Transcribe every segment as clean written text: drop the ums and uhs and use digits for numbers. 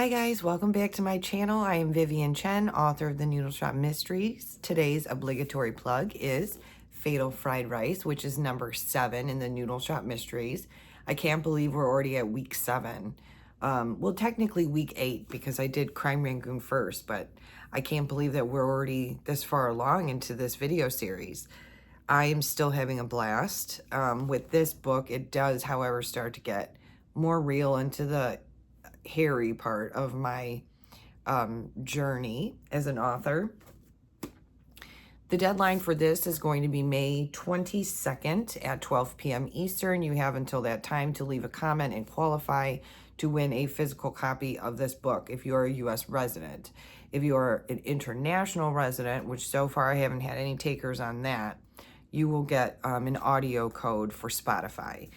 Hi guys, welcome back to my channel. I am Vivian Chen, author of the Noodle Shop Mysteries. Today's obligatory plug is Fatal Fried Rice, which is number 7 in the Noodle Shop Mysteries. I can't believe we're already at week 7. Well, technically week 8 because I did Crime Rangoon first, but I can't believe that we're already this far along into this video series. I am still having a blast. With this book, it does, however, start to get more real into the hairy part of my journey as an author. The deadline for this is going to be May 22nd at 12 p.m. Eastern. You have until that time to leave a comment and qualify to win a physical copy of this book if you're a U.S. resident. If you're an international resident, which so far I haven't had any takers on that, you will get an audio code for Spotify.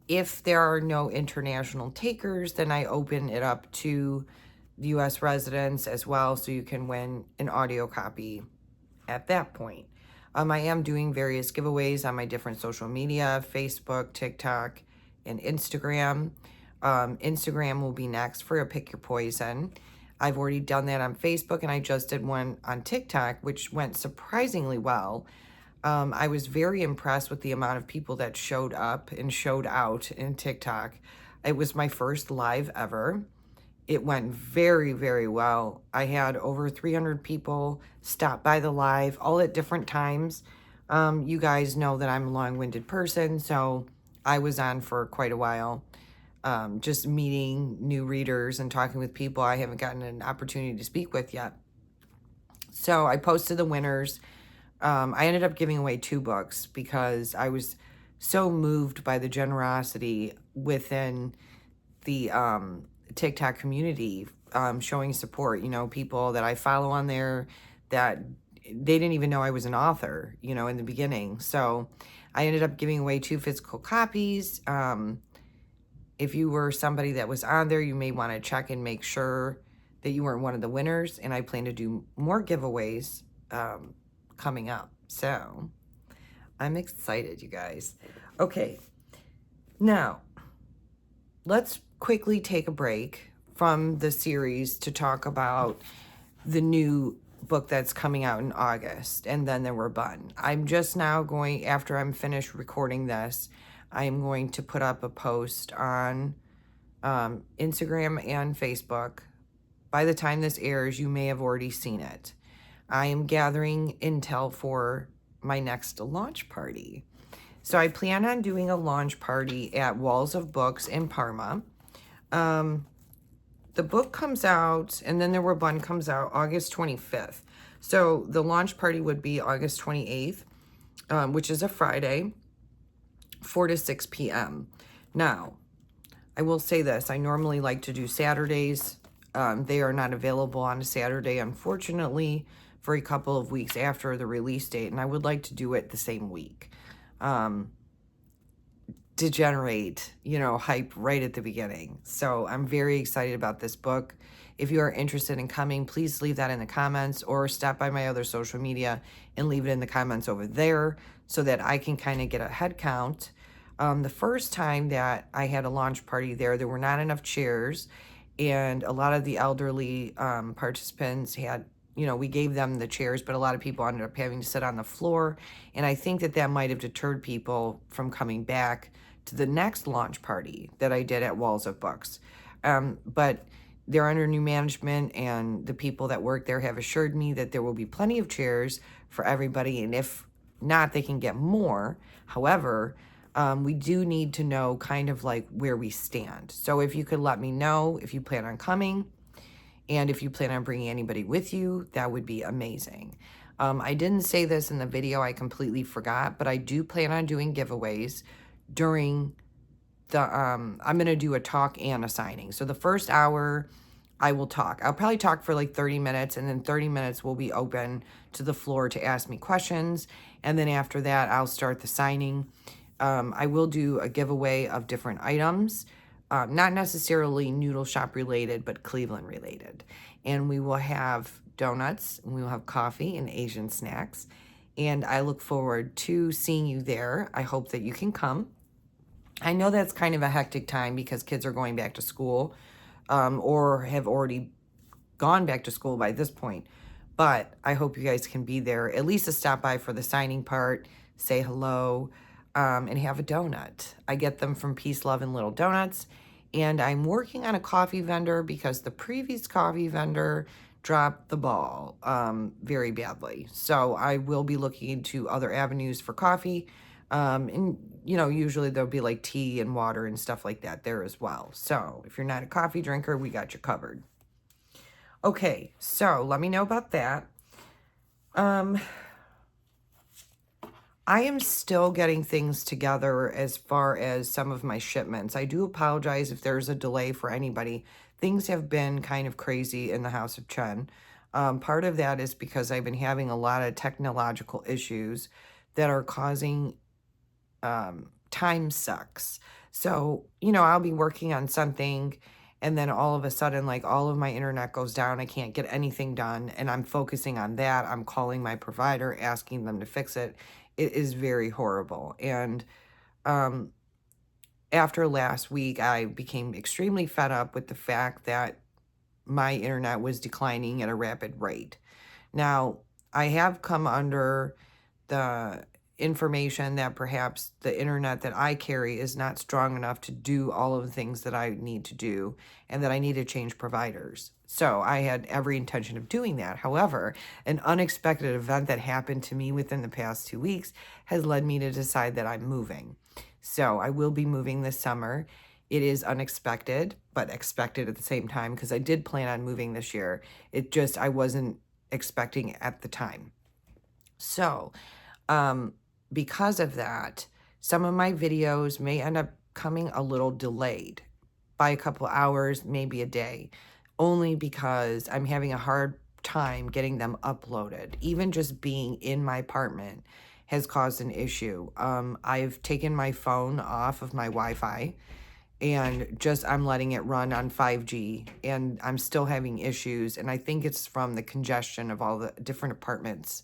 If there are no international takers, then I open it up to U.S. residents as well, so you can win an audio copy at that point. I am doing various giveaways on my different social media, Facebook, TikTok, and Instagram. Instagram will be next for a Pick Your Poison. I've already done that on Facebook, and I just did one on TikTok, which went surprisingly well. I was very impressed with the amount of people that showed up and showed out in TikTok. It was my first live ever. It went very, very well. I had over 300 people stop by the live, all at different times. You guys know that I'm a long-winded person, so I was on for quite a while, just meeting new readers and talking with people I haven't gotten an opportunity to speak with yet. So I posted the winners. I ended up giving away 2 books because I was so moved by the generosity within the TikTok community, showing support. You know, people that I follow on there that they didn't even know I was an author, you know, in the beginning. So I ended up giving away 2 physical copies. If you were somebody that was on there, you may want to check and make sure that you weren't one of the winners. And I plan to do more giveaways coming up. So I'm excited, you guys. Okay, now let's quickly take a break from the series to talk about the new book that's coming out in August, and then we're done. I'm just now going, after I'm finished recording this, I'm going to put up a post on Instagram and Facebook. By the time this airs, you may have already seen it. I am gathering intel for my next launch party. So I plan on doing a launch party at Walls of Books in Parma. The book comes out, and then the One comes out August 25th. So the launch party would be August 28th, which is a Friday, 4 to 6 p.m. Now, I will say this. I normally like to do Saturdays. They are not available on a Saturday, unfortunately, for a couple of weeks after the release date, and I would like to do it the same week to generate, you know, hype right at the beginning. So I'm very excited about this book. If you are interested in coming, please leave that in the comments or stop by my other social media and leave it in the comments over there so that I can kind of get a head count. The first time that I had a launch party there were not enough chairs, and a lot of the elderly participants had, you know, we gave them the chairs, but a lot of people ended up having to sit on the floor. And I think that that might have deterred people from coming back to the next launch party that I did at Walls of Books. But they're under new management, and the people that work there have assured me that there will be plenty of chairs for everybody. And if not, they can get more. However, we do need to know kind of like where we stand. So if you could let me know if you plan on coming, and if you plan on bringing anybody with you, that would be amazing. I didn't say this in the video. I completely forgot, but I do plan on doing giveaways during the, I'm going to do a talk and a signing. So the first hour, I will talk. I'll probably talk for like 30 minutes, and then 30 minutes will be open to the floor to ask me questions. And then after that, I'll start the signing. I will do a giveaway of different items. Not necessarily Noodle Shop related, but Cleveland related. And we will have donuts, and we will have coffee and Asian snacks. And I look forward to seeing you there. I hope that you can come. I know that's kind of a hectic time because kids are going back to school. or have already gone back to school by this point. But I hope you guys can be there, at least to stop by for the signing part, say hello, and have a donut. I get them from Peace, Love, and Little Donuts. And I'm working on a coffee vendor because the previous coffee vendor dropped the ball very badly. So I will be looking into other avenues for coffee. And, you know, usually there'll be like tea and water and stuff like that there as well. So if you're not a coffee drinker, we got you covered. Okay, so let me know about that. I am still getting things together as far as some of my shipments. I do apologize if there's a delay for anybody. Things have been kind of crazy in the House of Chen. Part of that is because I've been having a lot of technological issues that are causing time sucks. So, you know, I'll be working on something and then all of a sudden, like, all of my internet goes down. I can't get anything done. And I'm focusing on that. I'm calling my provider, asking them to fix it. It is very horrible. And after last week, I became extremely fed up with the fact that my internet was declining at a rapid rate. Now, I have come under the information that perhaps the internet that I carry is not strong enough to do all of the things that I need to do and that I need to change providers. So I had every intention of doing that. However, an unexpected event that happened to me within the past 2 weeks has led me to decide that I'm moving. So I will be moving this summer. It is unexpected, but expected at the same time because I did plan on moving this year. It just, I wasn't expecting at the time. So, because of that, some of my videos may end up coming a little delayed by a couple hours, maybe a day, only because I'm having a hard time getting them uploaded. Even just being in my apartment has caused an issue. I've taken my phone off of my Wi-Fi and just I'm letting it run on 5G and I'm still having issues. And I think it's from the congestion of all the different apartments.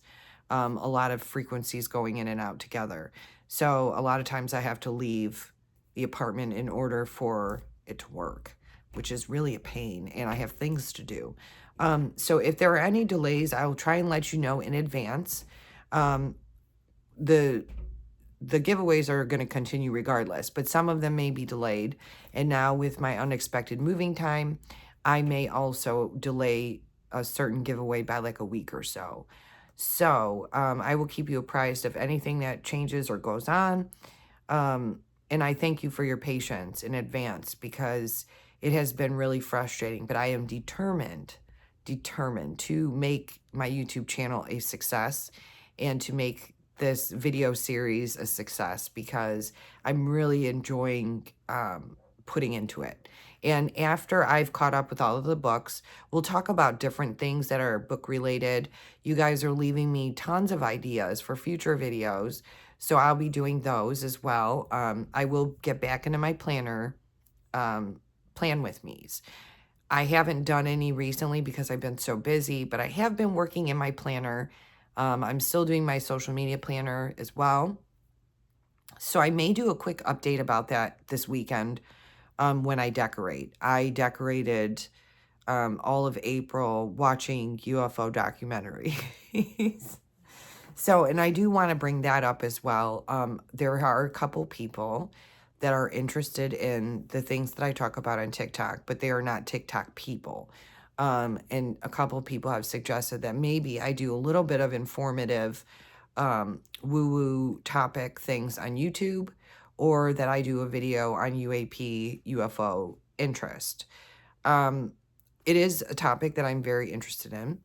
A lot of frequencies going in and out together. So a lot of times I have to leave the apartment in order for it to work, which is really a pain, and I have things to do. So if there are any delays, I'll try and let you know in advance. The giveaways are going to continue regardless, but some of them may be delayed. And now with my unexpected moving time, I may also delay a certain giveaway by like a week or so. So I will keep you apprised of anything that changes or goes on. And I thank you for your patience in advance because it has been really frustrating, but I am determined to make my YouTube channel a success and to make this video series a success because I'm really enjoying putting into it. And after I've caught up with all of the books, we'll talk about different things that are book related. You guys are leaving me tons of ideas for future videos, so I'll be doing those as well. I will get back into my planner, plan with me's. I haven't done any recently because I've been so busy, but I have been working in my planner. I'm still doing my social media planner as well. So I may do a quick update about that this weekend when I decorate. I decorated all of April watching UFO documentaries. So, and I do want to bring that up as well. There are a couple people that are interested in the things that I talk about on TikTok, but they are not TikTok people. And a couple people have suggested that maybe I do a little bit of informative woo-woo topic things on YouTube, or that I do a video on UAP, UFO interest. It is a topic that I'm very interested in.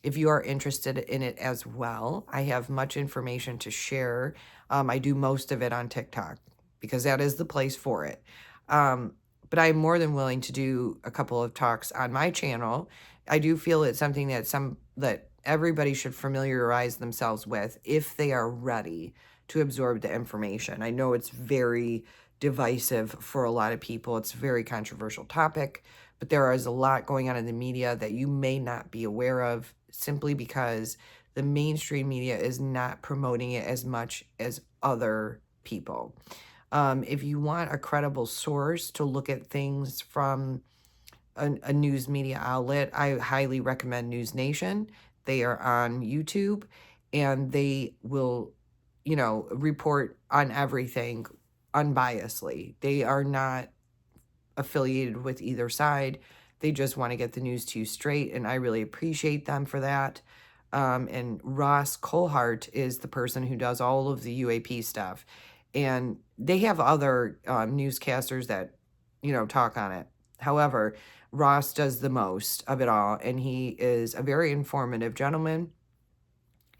If you are interested in it as well, I have much information to share. I do most of it on TikTok because that is the place for it. But I'm more than willing to do a couple of talks on my channel. I do feel it's something that everybody should familiarize themselves with if they are ready to absorb the information. I know it's very divisive for a lot of people. It's a very controversial topic, but there is a lot going on in the media that you may not be aware of simply because the mainstream media is not promoting it as much as other people. If you want a credible source to look at things from a news media outlet, I highly recommend News Nation. They are on YouTube, and they will, report on everything unbiasedly. They are not affiliated with either side. They just want to get the news to you straight, and I really appreciate them for that. And Ross Colhart is the person who does all of the UAP stuff. And they have other newscasters that, talk on it. However, Ross does the most of it all, and he is a very informative gentleman.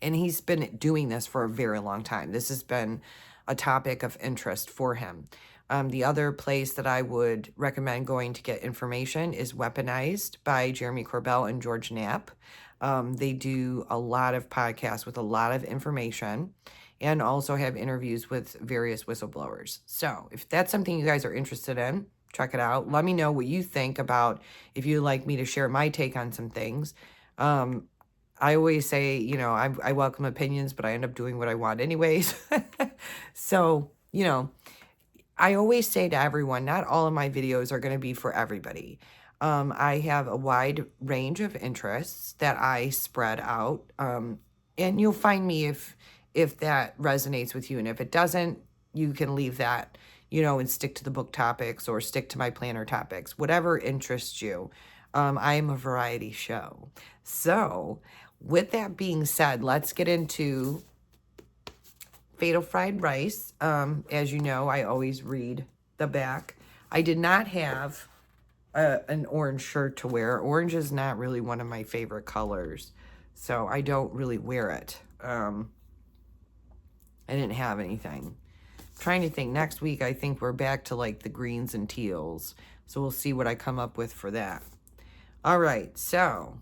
And he's been doing this for a very long time. This has been a topic of interest for him. The other place that I would recommend going to get information is Weaponized by Jeremy Corbell and George Knapp. They do a lot of podcasts with a lot of information, and also have interviews with various whistleblowers. So if that's something you guys are interested in, check it out. Let me know what you think about, if you'd like me to share my take on some things. I always say, I welcome opinions, but I end up doing what I want anyways. So, I always say to everyone, not all of my videos are going to be for everybody. I have a wide range of interests that I spread out. And you'll find me if that resonates with you. And if it doesn't, you can leave that, and stick to the book topics or stick to my planner topics, whatever interests you. I am a variety show. So with that being said, let's get into Fatal Fried Rice. As you know, I always read the back. I did not have an orange shirt to wear. Orange is not really one of my favorite colors, so I don't really wear it. I didn't have anything. I'm trying to think. Next week, I think we're back to like the greens and teals, so we'll see what I come up with for that. All right, so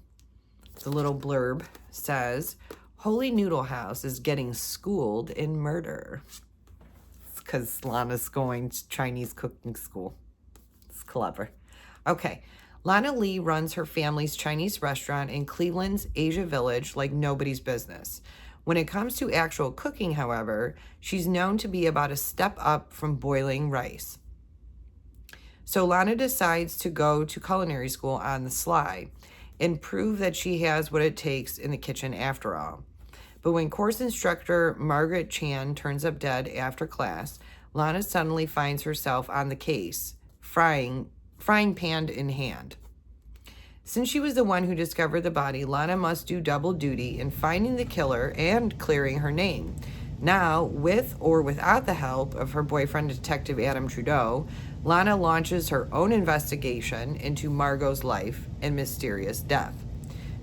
the little blurb says, Holy Noodle House is getting schooled in murder. It's because Lana's going to Chinese cooking school. It's clever. Okay. Lana Lee runs her family's Chinese restaurant in Cleveland's Asia Village like nobody's business. When it comes to actual cooking, however, she's known to be about a step up from boiling rice. So Lana decides to go to culinary school on the sly and prove that she has what it takes in the kitchen after all. But when course instructor Margaret Chan turns up dead after class, Lana suddenly finds herself on the case, frying pan in hand. Since she was the one who discovered the body, Lana must do double duty in finding the killer and clearing her name. Now, with or without the help of her boyfriend, Detective Adam Trudeau, Lana launches her own investigation into Margot's life and mysterious death.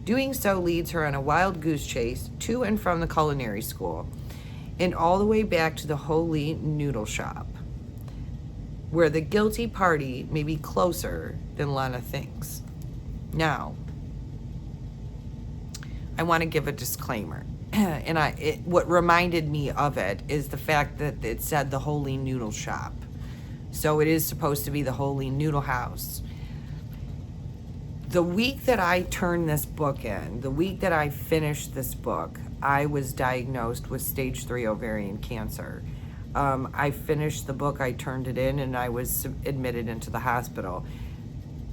Doing so leads her on a wild goose chase to and from the culinary school, and all the way back to the Holy Noodle Shop, where the guilty party may be closer than Lana thinks. Now, I want to give a disclaimer. And what reminded me of it is the fact that it said the Holy Noodle Shop. So it is supposed to be the Holy Noodle House. The week that I turned this book in, the week that I finished this book, I was diagnosed with stage 3 ovarian cancer. I finished the book, I turned it in, and I was admitted into the hospital.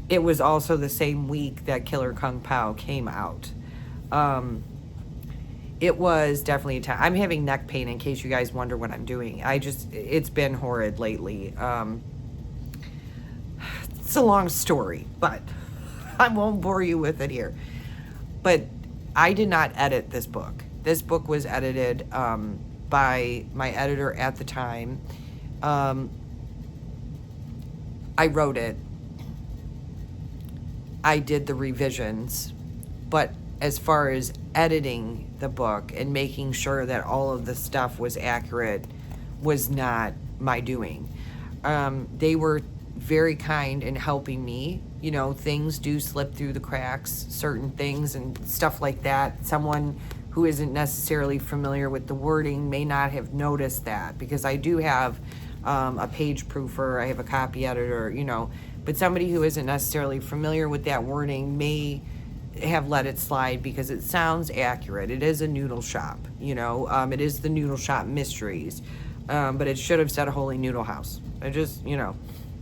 It was also the same week that Killer Kung Pao came out. It was definitely a time. I'm having neck pain in case you guys wonder what I'm doing. It's been horrid lately. It's a long story, but I won't bore you with it here. But I did not edit this book. This book was edited by my editor at the time. I wrote it. I did the revisions, but as far as editing the book and making sure that all of the stuff was accurate was not my doing. They were very kind in helping me. Things do slip through the cracks, certain things and stuff like that. Someone who isn't necessarily familiar with the wording may not have noticed that, because I do have a page proofer, I have a copy editor, but somebody who isn't necessarily familiar with that wording may have let it slide because it sounds accurate. It is a noodle shop, it is the Noodle Shop Mysteries, but it should have said a Holy Noodle House.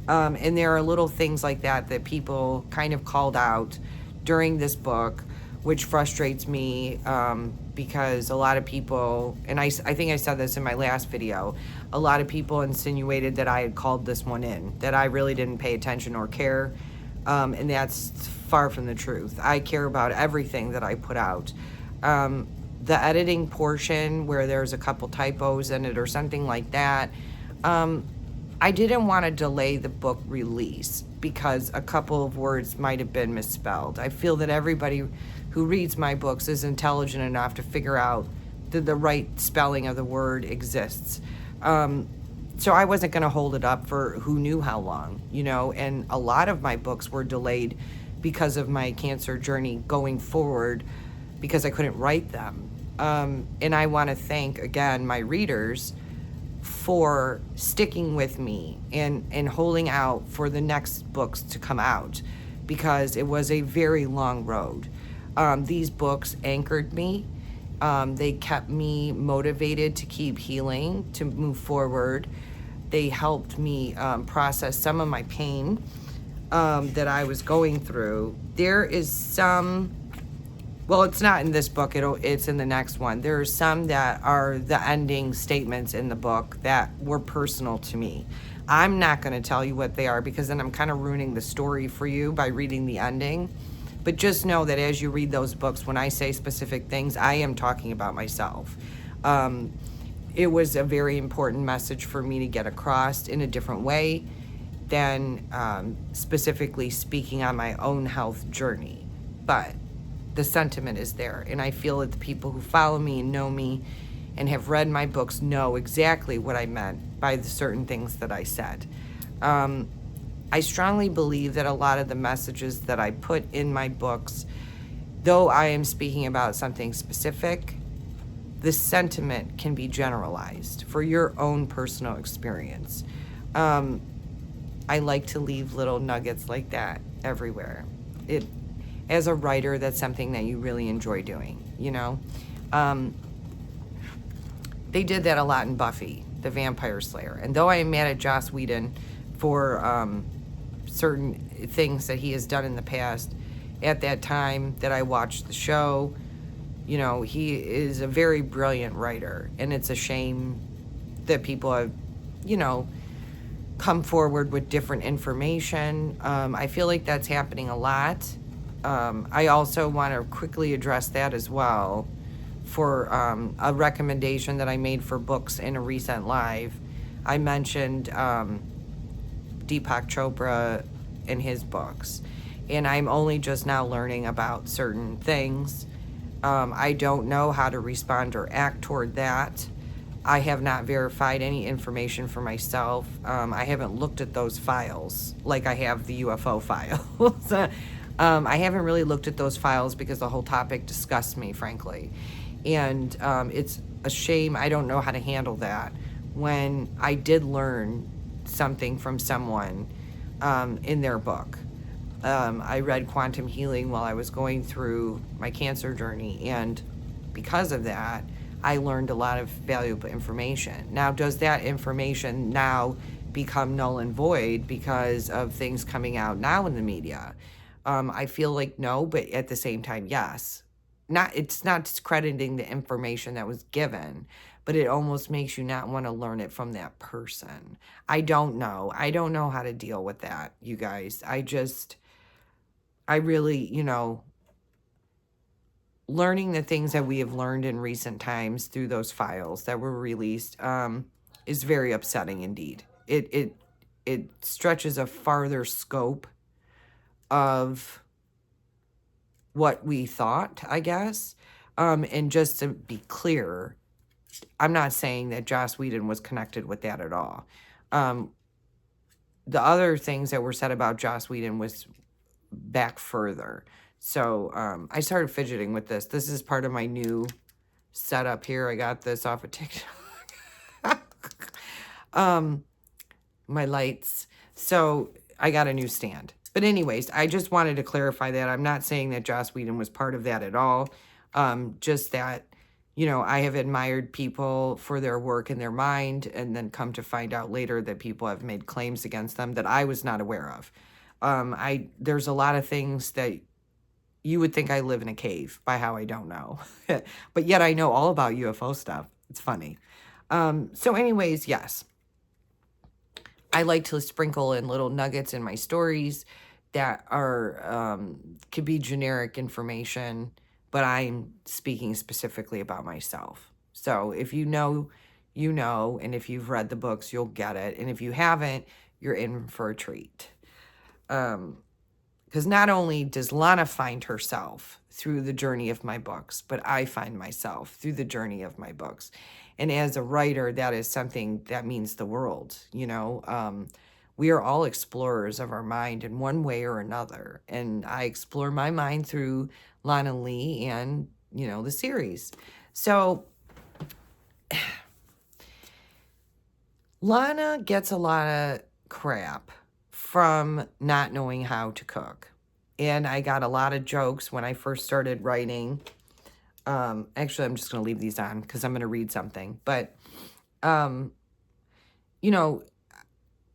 And there are little things like that that people kind of called out during this book, which frustrates me, because a lot of people, and I think I said this in my last video, a lot of people insinuated that I had called this one in, that I really didn't pay attention or care, and that's far from the truth. I care about everything that I put out. The editing portion where there's a couple typos in it or something like that, I didn't want to delay the book release because a couple of words might have been misspelled. I feel that everybody who reads my books is intelligent enough to figure out that the right spelling of the word exists. So I wasn't going to hold it up for who knew how long, and a lot of my books were delayed because of my cancer journey going forward because I couldn't write them. And I want to thank, again, my readers for sticking with me and holding out for the next books to come out, because it was a very long road. These books anchored me. They kept me motivated to keep healing, to move forward. They helped me process some of my pain that I was going through. There is some, well, it's not in this book, it's in the next one. There are some that are the ending statements in the book that were personal to me. I'm not going to tell you what they are because then I'm kind of ruining the story for you by reading the ending. But just know that as you read those books, when I say specific things, I am talking about myself. It was a very important message for me to get across in a different way than specifically speaking on my own health journey. But the sentiment is there, and I feel that the people who follow me and know me and have read my books know exactly what I meant by the certain things that I said. I strongly believe that a lot of the messages that I put in my books, though I am speaking about something specific, the sentiment can be generalized for your own personal experience. I like to leave little nuggets like that everywhere. As a writer, that's something that you really enjoy doing, They did that a lot in Buffy, the Vampire Slayer. And though I am mad at Joss Whedon for certain things that he has done in the past, at that time that I watched the show, he is a very brilliant writer. And it's a shame that people have, come forward with different information. I feel like that's happening a lot. I also want to quickly address that as well for a recommendation that I made for books in a recent live. I mentioned Deepak Chopra and his books, and I'm only just now learning about certain things. I don't know how to respond or act toward that. I have not verified any information for myself. I haven't looked at those files like I have the UFO files. I haven't really looked at those files because the whole topic disgusts me, frankly. And it's a shame I don't know how to handle that when I did learn something from someone in their book. I read Quantum Healing while I was going through my cancer journey, and because of that, I learned a lot of valuable information. Now, does that information now become null and void because of things coming out now in the media? I feel like no, but at the same time, yes. It's not discrediting the information that was given, but it almost makes you not want to learn it from that person. I don't know. I don't know how to deal with that, you guys. I really, learning the things that we have learned in recent times through those files that were released is very upsetting indeed. It stretches a farther scope of what we thought, I guess. And just to be clear, I'm not saying that Joss Whedon was connected with that at all. The other things that were said about Joss Whedon was back further. So I started fidgeting with this. This is part of my new setup here. I got this off of TikTok. My lights. So I got a new stand. But anyways, I just wanted to clarify that. I'm not saying that Joss Whedon was part of that at all. Just that, You know, I have admired people for their work and their mind, and then come to find out later that people have made claims against them that I was not aware of. There's a lot of things that you would think I live in a cave by how I don't know. But yet I know all about UFO stuff. It's funny. So anyways, yes. I like to sprinkle in little nuggets in my stories that are could be generic information, but I'm speaking specifically about myself. So if you know, you know, and if you've read the books, you'll get it. And if you haven't, you're in for a treat. Because not only does Lana find herself through the journey of my books, but I find myself through the journey of my books. And as a writer, that is something that means the world, you know. We are all explorers of our mind in one way or another. And I explore my mind through Lana Lee and, you know, the series. So Lana gets a lot of crap from not knowing how to cook. And I got a lot of jokes when I first started writing. Actually, I'm just going to leave these on because I'm going to read something. But, you know,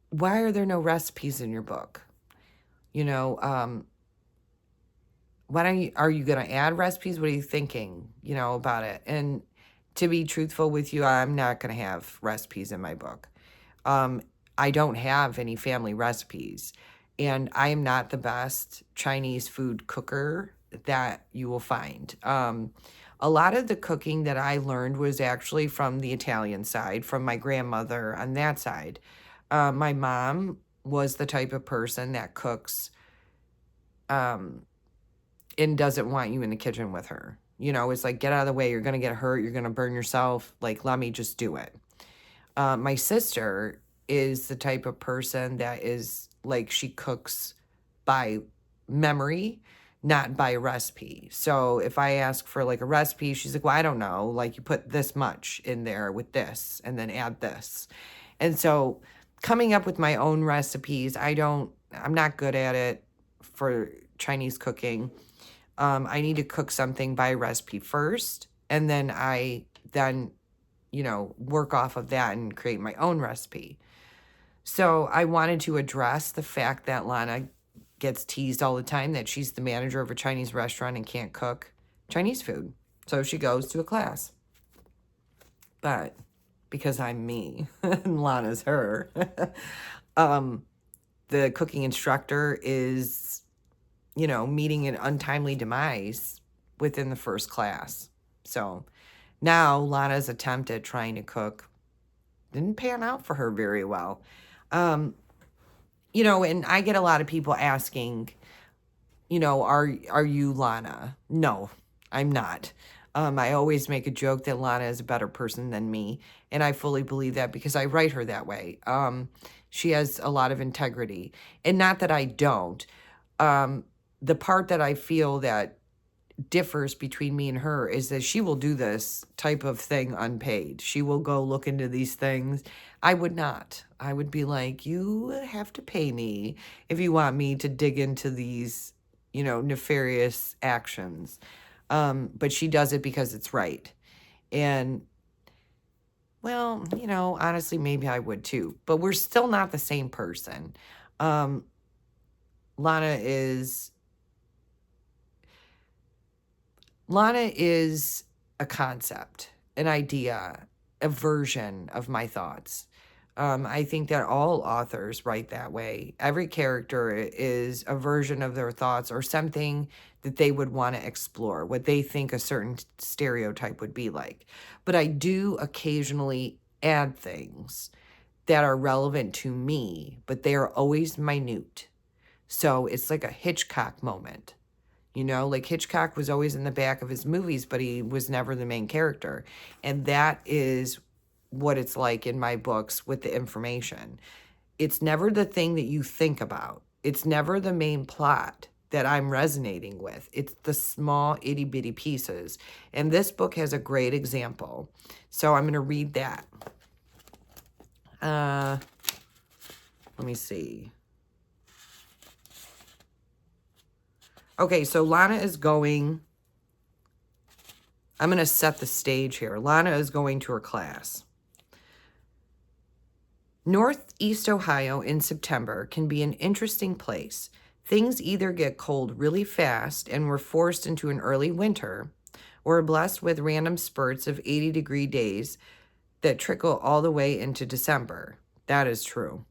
why are there no recipes in your book? You know, why don't you, are you going to add recipes? What are you thinking, you know, about it? And to be truthful with you, I'm not going to have recipes in my book. I don't have any family recipes, and I am not the best Chinese food cooker that you will find. A lot of the cooking that I learned was actually from the Italian side, from my grandmother on that side. My mom was the type of person that cooks and doesn't want you in the kitchen with her. You know, it's like, get out of the way. You're going to get hurt. You're going to burn yourself. Like, let me just do it. My sister is the type of person that is like, she cooks by memory, not by recipe. So if I ask for like a recipe, she's like, well, I don't know. Like, you put this much in there with this and then add this. And so coming up with my own recipes, I'm not good at it for Chinese cooking. I need to cook something by recipe first, and then you know, work off of that and create my own recipe. So I wanted to address the fact that Lana gets teased all the time that she's the manager of a Chinese restaurant and can't cook Chinese food. So she goes to a class. But because I'm me and Lana's her, the cooking instructor is, you know, meeting an untimely demise within the first class. So now Lana's attempt at trying to cook didn't pan out for her very well. You know, and I get a lot of people asking, you know, are you Lana? No, I'm not. I always make a joke that Lana is a better person than me, and I fully believe that because I write her that way. She has a lot of integrity, and not that I don't. The part that I feel that differs between me and her is that she will do this type of thing unpaid. She will go look into these things. I would not. I would be like, you have to pay me if you want me to dig into these, you know, nefarious actions. But she does it because it's right. And, well, you know, honestly, maybe I would too. But we're still not the same person. Lana is a concept, an idea, a version of my thoughts. I think that all authors write that way. Every character is a version of their thoughts or something that they would want to explore, what they think a certain stereotype would be like. But I do occasionally add things that are relevant to me, but they are always minute. So it's like a Hitchcock moment. You know, like Hitchcock was always in the back of his movies, but he was never the main character. And that is what it's like in my books with the information. It's never the thing that you think about. It's never the main plot that I'm resonating with. It's the small itty bitty pieces. And this book has a great example. So I'm going to read that. Let me see. Okay, so Lana is going I'm going to set the stage here. Lana is going to her class. Northeast Ohio in September can be an interesting place. Things either get cold really fast and we're forced into an early winter, or are blessed with random spurts of 80-degree days that trickle all the way into December. That is true.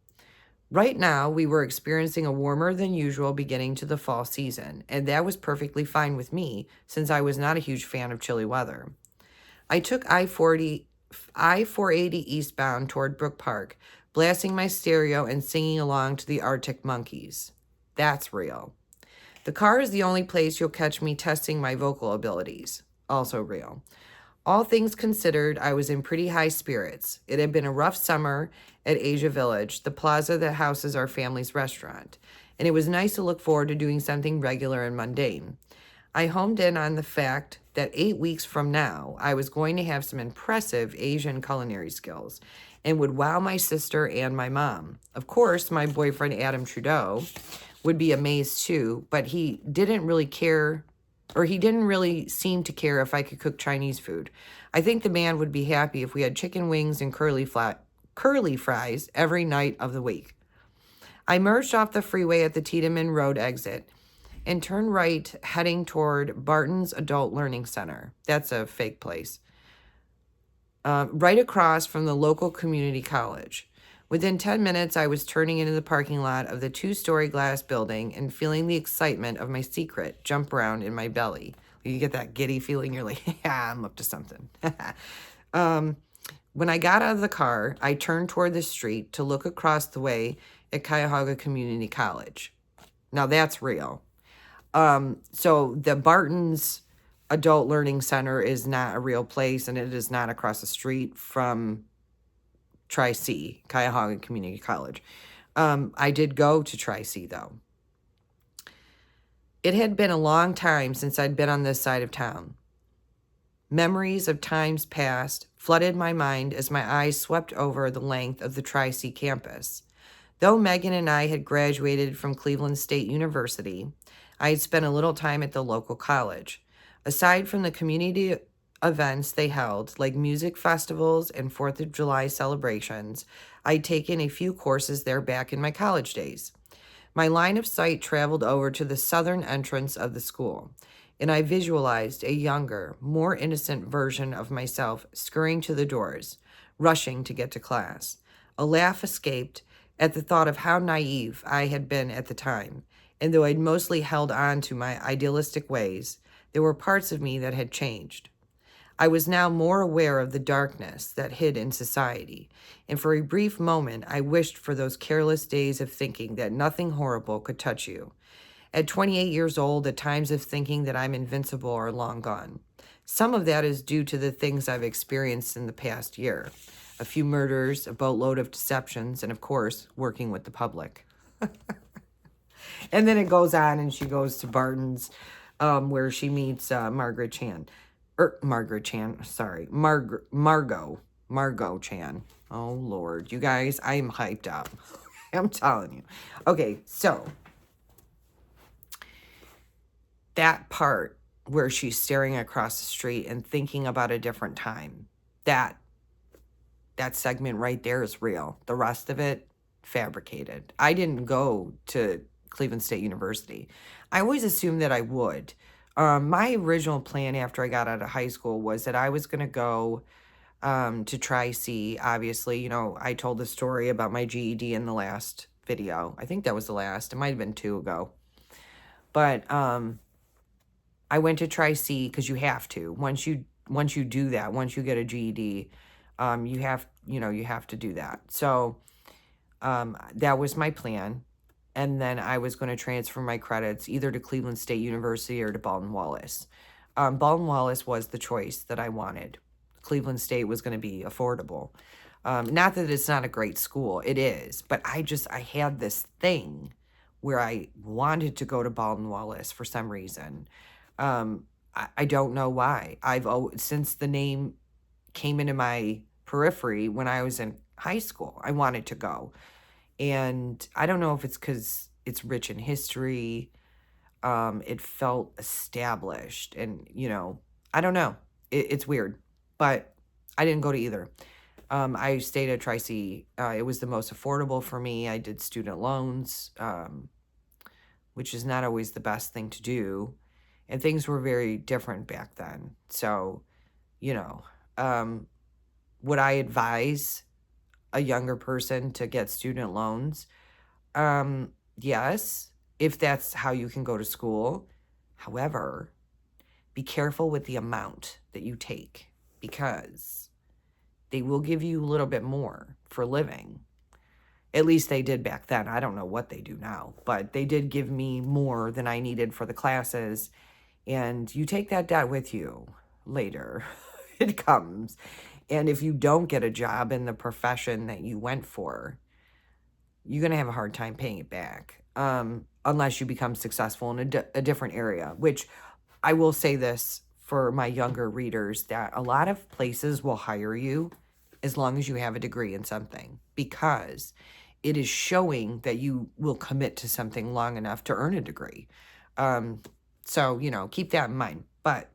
Right now, we were experiencing a warmer than usual beginning to the fall season, and that was perfectly fine with me since I was not a huge fan of chilly weather. I took I-480 eastbound toward Brook Park, blasting my stereo and singing along to the Arctic Monkeys. That's real. The car is the only place you'll catch me testing my vocal abilities. Also real. All things considered, I was in pretty high spirits. It had been a rough summer at Asia Village, the plaza that houses our family's restaurant, and it was nice to look forward to doing something regular and mundane. I homed in on the fact that 8 weeks from now, I was going to have some impressive Asian culinary skills and would wow my sister and my mom. Of course, my boyfriend Adam Trudeau would be amazed too, but he didn't really care, or he didn't really seem to care if I could cook Chinese food. I think the man would be happy if we had chicken wings and curly fries every night of the week. I merged off the freeway at the Tiedemann Road exit and turned right, heading toward Barton's Adult Learning Center. That's a fake place. Right across from the local community college. Within 10 minutes, I was turning into the parking lot of the 2-story glass building and feeling the excitement of my secret jump around in my belly. You get that giddy feeling, you're like, yeah, I'm up to something. When I got out of the car, I turned toward the street to look across the way at Cuyahoga Community College. Now that's real. So the Barton's Adult Learning Center is not a real place, and it is not across the street from Tri-C, Cuyahoga Community College. I did go to Tri-C, though. It had been a long time since I'd been on this side of town. Memories of times past flooded my mind as my eyes swept over the length of the Tri-C campus. Though Megan and I had graduated from Cleveland State University, I had spent a little time at the local college. Aside from the community events they held, like music festivals and 4th of July celebrations, I'd taken a few courses there back in my college days. My line of sight traveled over to the southern entrance of the school, and I visualized a younger, more innocent version of myself scurrying to the doors, rushing to get to class. A laugh escaped at the thought of how naive I had been at the time, and though I'd mostly held on to my idealistic ways, there were parts of me that had changed. I was now more aware of the darkness that hid in society, and for a brief moment I wished for those careless days of thinking that nothing horrible could touch you. At 28 years old, the times of thinking that I'm invincible are long gone. Some of that is due to the things I've experienced in the past year. A few murders, a boatload of deceptions, and of course, working with the public. And then it goes on, and she goes to Barton's, where she meets Margaret Chan. Margot Chan. Oh, Lord. You guys, I am hyped up. I'm telling you. Okay, so that part where she's staring across the street and thinking about a different time, that segment right there is real. The rest of it, fabricated. I didn't go to Cleveland State University. I always assumed that I would. My original plan after I got out of high school was that I was going to go to Tri-C. Obviously, you know, I told the story about my GED in the last video. I think that was the last. It might have been 2 ago. But I went to Tri-C because you have to. Once you do that, once you get a GED, you have to do that. So that was my plan. And then I was going to transfer my credits either to Cleveland State University or to Baldwin-Wallace. Baldwin-Wallace was the choice that I wanted. Cleveland State was going to be affordable. Not that it's not a great school. It is. But I had this thing where I wanted to go to Baldwin-Wallace for some reason. I don't know why. Since the name came into my periphery when I was in high school, I wanted to go. And I don't know if it's because it's rich in history. It felt established. And, you know, I don't know. it's weird, but I didn't go to either. I stayed at Tri-C. It was the most affordable for me. I did student loans, which is not always the best thing to do. And things were very different back then. So, you know, would I advise a younger person to get student loans? Yes, if that's how you can go to school. However, be careful with the amount that you take because they will give you a little bit more for living. At least they did back then. I don't know what they do now, but they did give me more than I needed for the classes. And you take that debt with you later. It comes. And if you don't get a job in the profession that you went for, you're going to have a hard time paying it back. Unless you become successful in a different area, which I will say this for my younger readers, that a lot of places will hire you as long as you have a degree in something, because it is showing that you will commit to something long enough to earn a degree. So, keep that in mind. But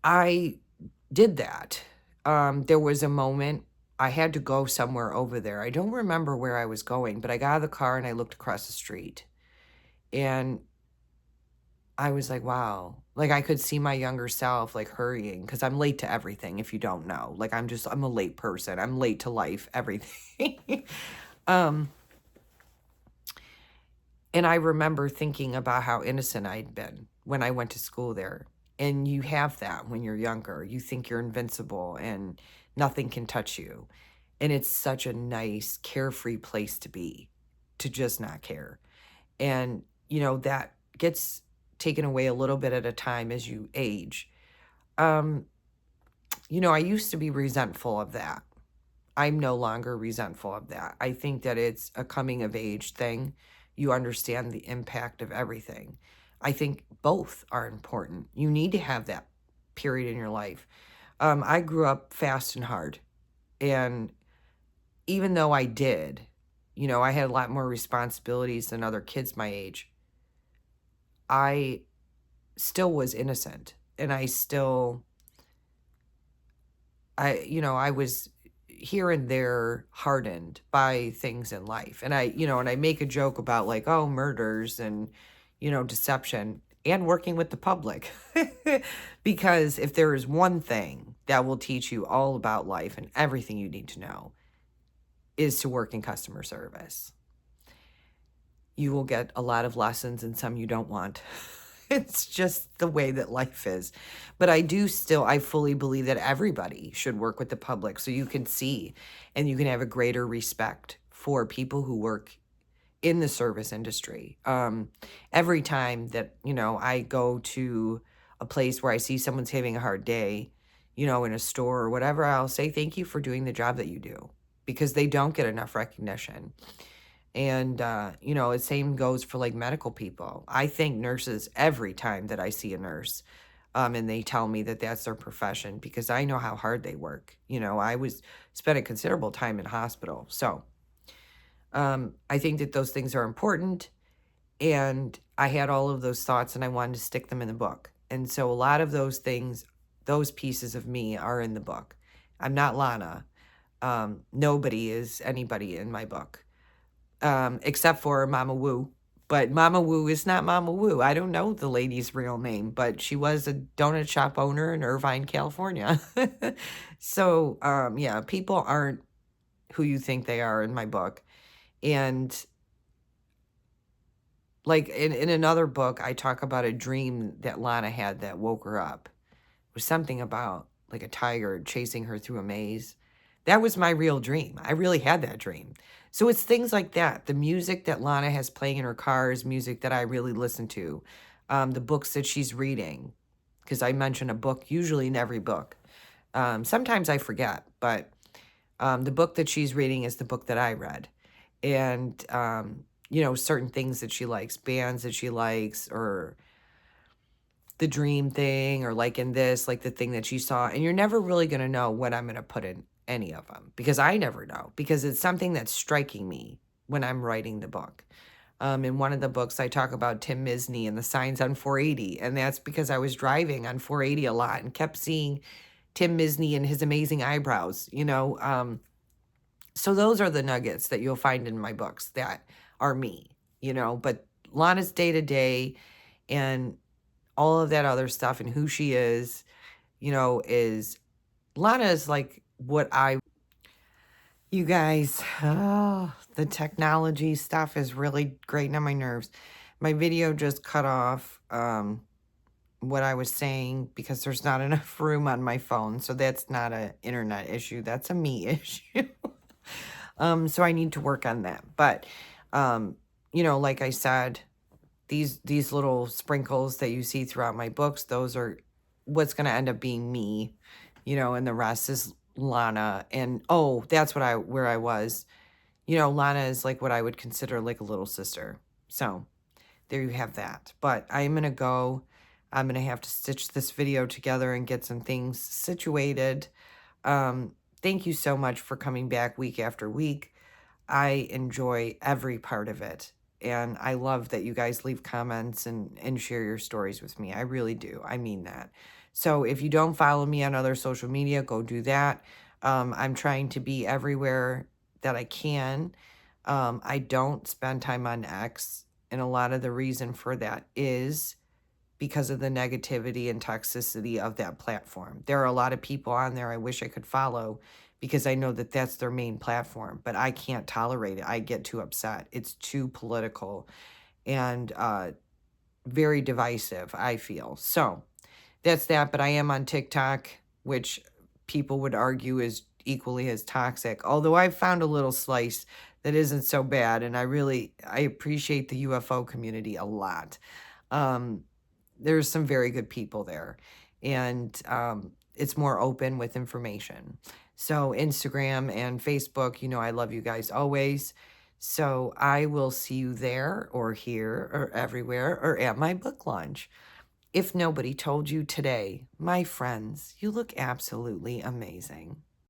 I did that. There was a moment I had to go somewhere over there. I don't remember where I was going, but I got out of the car and I looked across the street. And I was like, wow. Like, I could see my younger self, like, hurrying, because I'm late to everything, if you don't know. Like, I'm a late person. I'm late to life, everything. And I remember thinking about how innocent I'd been when I went to school there. And you have that when you're younger. You think you're invincible and nothing can touch you. And it's such a nice, carefree place to be, to just not care. And, that gets taken away a little bit at a time as you age. I used to be resentful of that. I'm no longer resentful of that. I think that it's a coming of age thing. You understand the impact of everything. I think both are important. You need to have that period in your life. I grew up fast and hard. And even though I did, I had a lot more responsibilities than other kids my age, I still was innocent. And I was here and there hardened by things in life. And I make a joke about, like, oh, murders and, deception and working with the public. Because if there is one thing that will teach you all about life and everything you need to know, is to work in customer service. You will get a lot of lessons and some you don't want. It's just the way that life is. But I fully believe that everybody should work with the public so you can see and you can have a greater respect for people who work in the service industry. Every time that, I go to a place where I see someone's having a hard day, in a store or whatever, I'll say thank you for doing the job that you do, because they don't get enough recognition. And, the same goes for, like, medical people. I thank nurses every time that I see a nurse, and they tell me that that's their profession, because I know how hard they work. Spent a considerable time in hospital. So, I think that those things are important, and I had all of those thoughts and I wanted to stick them in the book. And so a lot of those things, those pieces of me are in the book. I'm not Lana. Nobody is anybody in my book. Except for Mama Wu. But Mama Wu is not Mama Wu. I don't know the lady's real name, but she was a donut shop owner in Irvine, California. So, people aren't who you think they are in my book. And, like, in another book, I talk about a dream that Lana had that woke her up. It was something about, like, a tiger chasing her through a maze. That was my real dream. I really had that dream. So it's things like that. The music that Lana has playing in her car is music that I really listen to. The books that she's reading, because I mention a book usually in every book. Sometimes I forget, but the book that she's reading is the book that I read. And, certain things that she likes, bands that she likes, or the dream thing, or like in this, like the thing that she saw. And you're never really going to know what I'm going to put in any of them, because I never know, because it's something that's striking me when I'm writing the book. In one of the books, I talk about Tim Misney and the signs on 480. And that's because I was driving on 480 a lot and kept seeing Tim Misney and his amazing eyebrows, you know. So those are the nuggets that you'll find in my books that are me, you know. But Lana's day to day and all of that other stuff and who she is, you know, is Lana is like what I, you guys, oh, the technology stuff is really grating on my nerves. My video just cut off what I was saying because there's not enough room on my phone. So that's not an internet issue. That's a me issue. So I need to work on that. But, you know, like I said, these little sprinkles that you see throughout my books, those are what's going to end up being me, you know, and the rest is Lana. And oh, that's where I was. You know, Lana is like what I would consider like a little sister. So there you have that. But I'm going to go. I'm going to have to stitch this video together and get some things situated. Thank you so much for coming back week after week. I enjoy every part of it. And I love that you guys leave comments and share your stories with me. I really do. I mean that. So if you don't follow me on other social media, go do that. I'm trying to be everywhere that I can. I don't spend time on X. And a lot of the reason for that is because of the negativity and toxicity of that platform. There are a lot of people on there I wish I could follow because I know that that's their main platform, but I can't tolerate it. I get too upset. It's too political and very divisive, I feel. So that's that, but I am on TikTok, which people would argue is equally as toxic, although I've found a little slice that isn't so bad, and I appreciate the UFO community a lot. There's some very good people there, and it's more open with information. So Instagram and Facebook, you know, I love you guys always. So I will see you there or here or everywhere or at my book launch. If nobody told you today, my friends, you look absolutely amazing.